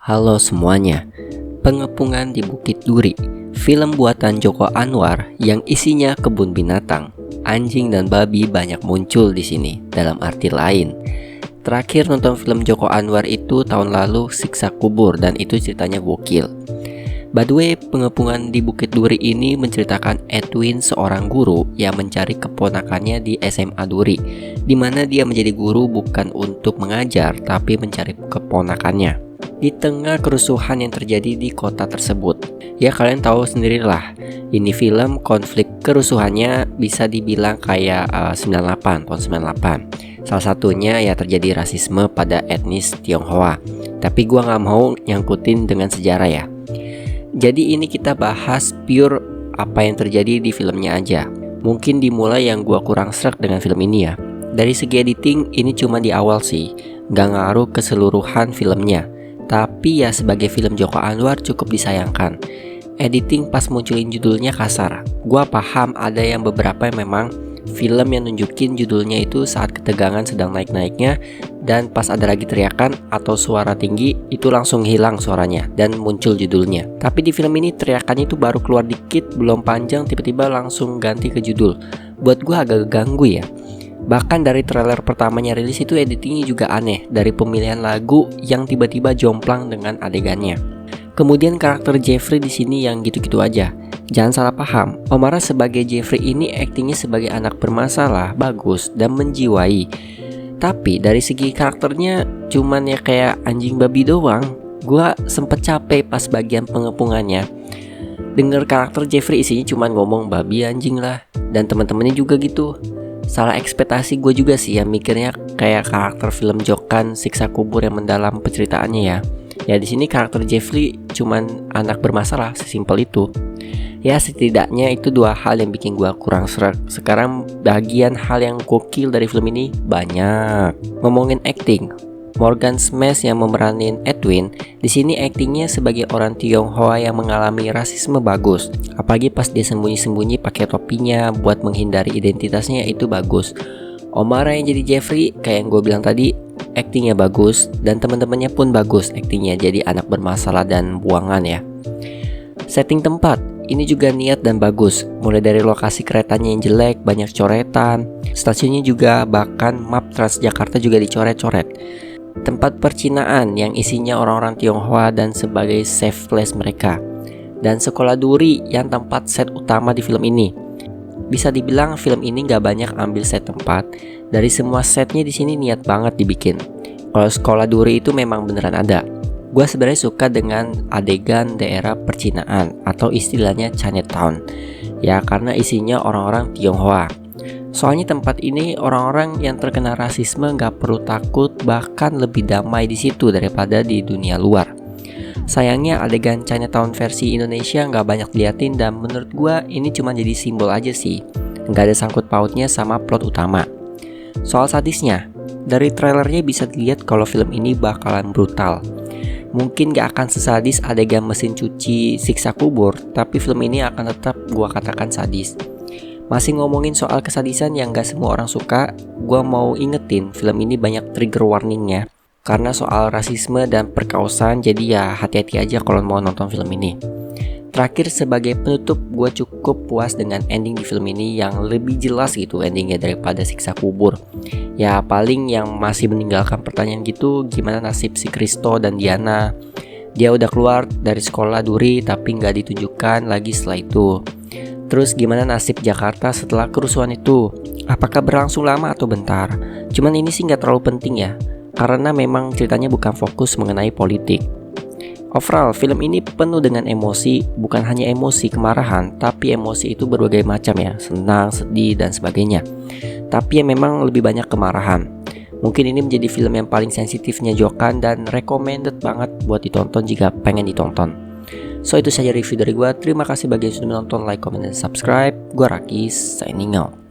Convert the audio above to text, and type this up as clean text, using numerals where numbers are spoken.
Halo semuanya, Pengepungan di Bukit Duri, film buatan Joko Anwar yang isinya kebun binatang, anjing dan babi banyak muncul di sini. Dalam arti lain, terakhir nonton film Joko Anwar itu tahun lalu Siksa Kubur dan itu ceritanya gokil. By the way, Pengepungan di Bukit Duri ini menceritakan Edwin, seorang guru yang mencari keponakannya di SMA Duri, di mana dia menjadi guru bukan untuk mengajar tapi mencari keponakannya di tengah kerusuhan yang terjadi di kota tersebut. Ya kalian tahu sendirilah, ini film konflik kerusuhannya bisa dibilang kayak 98, tahun 98. Salah satunya ya terjadi rasisme pada etnis Tionghoa. Tapi gua gak mau nyangkutin dengan sejarah ya. Jadi ini kita bahas pure apa yang terjadi di filmnya aja. Mungkin dimulai yang gua kurang sreg dengan film ini ya. Dari segi editing ini cuma di awal sih, gak ngaruh keseluruhan filmnya. Tapi ya sebagai film Joko Anwar cukup disayangkan. Editing pas munculin judulnya kasar. Gua paham ada yang beberapa yang memang film yang nunjukin judulnya itu saat ketegangan sedang naik-naiknya, dan pas ada lagi teriakan atau suara tinggi itu langsung hilang suaranya dan muncul judulnya. Tapi di film ini teriakannya itu baru keluar dikit, belum panjang tiba-tiba langsung ganti ke judul. Buat gua agak ganggu ya. Bahkan dari trailer pertamanya rilis itu editingnya juga aneh, dari pemilihan lagu yang tiba-tiba jomplang dengan adegannya. Kemudian karakter Jeffrey di sini yang gitu-gitu aja. Jangan salah paham, Omara sebagai Jeffrey ini aktingnya sebagai anak bermasalah bagus dan menjiwai. Tapi dari segi karakternya cuman ya kayak anjing babi doang. Gua sempet capek pas bagian pengepungannya. Dengar karakter Jeffrey isinya cuman ngomong babi anjing lah, dan teman-temannya juga gitu. Salah ekspektasi gue juga sih ya, mikirnya kayak karakter film Jokan Siksa Kubur yang mendalam penceritaannya ya. Ya di sini karakter Jeffrey cuman anak bermasalah, sesimpel itu. Ya setidaknya itu dua hal yang bikin gue kurang sreg. Sekarang bagian hal yang gokil dari film ini banyak. Ngomongin acting, Morgan Smash yang memeranin Edwin di sini aktingnya sebagai orang Tionghoa yang mengalami rasisme bagus. Apalagi pas dia sembunyi-sembunyi pakai topinya buat menghindari identitasnya, itu bagus. Omara yang jadi Jeffrey kayak yang gue bilang tadi, aktingnya bagus, dan teman-temannya pun bagus aktingnya jadi anak bermasalah dan buangan ya. Setting tempat ini juga niat dan bagus. Mulai dari lokasi keretanya yang jelek, banyak coretan. Stasiunnya juga, bahkan map Transjakarta juga dicoret-coret. Tempat percinaan yang isinya orang-orang Tionghoa dan sebagai safe place mereka. Dan sekolah Duri yang tempat set utama di film ini. Bisa dibilang film ini gak banyak ambil set tempat. Dari semua setnya di sini niat banget dibikin. Kalau sekolah Duri itu memang beneran ada. Gua sebenarnya suka dengan adegan daerah percinaan atau istilahnya Chinatown. Ya karena isinya orang-orang Tionghoa. Soalnya tempat ini orang-orang yang terkena rasisme gak perlu takut, bahkan lebih damai di situ daripada di dunia luar. Sayangnya adegan Chinatown versi Indonesia gak banyak diliatin, dan menurut gua ini cuma jadi simbol aja sih. Gak ada sangkut pautnya sama plot utama. Soal sadisnya, dari trailernya bisa dilihat kalau film ini bakalan brutal. Mungkin gak akan sesadis adegan mesin cuci Siksa Kubur, tapi film ini akan tetap gua katakan sadis. Masih ngomongin soal kesadisan yang gak semua orang suka, gua mau ingetin film ini banyak trigger warningnya karena soal rasisme dan perkosaan, jadi ya hati-hati aja kalau mau nonton film ini. Terakhir sebagai penutup, gue cukup puas dengan ending di film ini yang lebih jelas gitu endingnya daripada Siksa Kubur. Ya paling yang masih meninggalkan pertanyaan gitu, gimana nasib si Kristo dan Diana. Dia udah keluar dari sekolah Duri tapi gak ditunjukkan lagi setelah itu. Terus gimana nasib Jakarta setelah kerusuhan itu? Apakah berlangsung lama atau bentar? Cuman ini sih gak terlalu penting ya, karena memang ceritanya bukan fokus mengenai politik. Overall, film ini penuh dengan emosi, bukan hanya emosi kemarahan, tapi emosi itu berbagai macam ya, senang, sedih, dan sebagainya. Tapi ya memang lebih banyak kemarahan. Mungkin ini menjadi film yang paling sensitifnya Jokan dan recommended banget buat ditonton jika pengen ditonton. So itu saja review dari gue. Terima kasih bagi yang sudah menonton, like, comment, dan subscribe. Gue Rakis, signing out.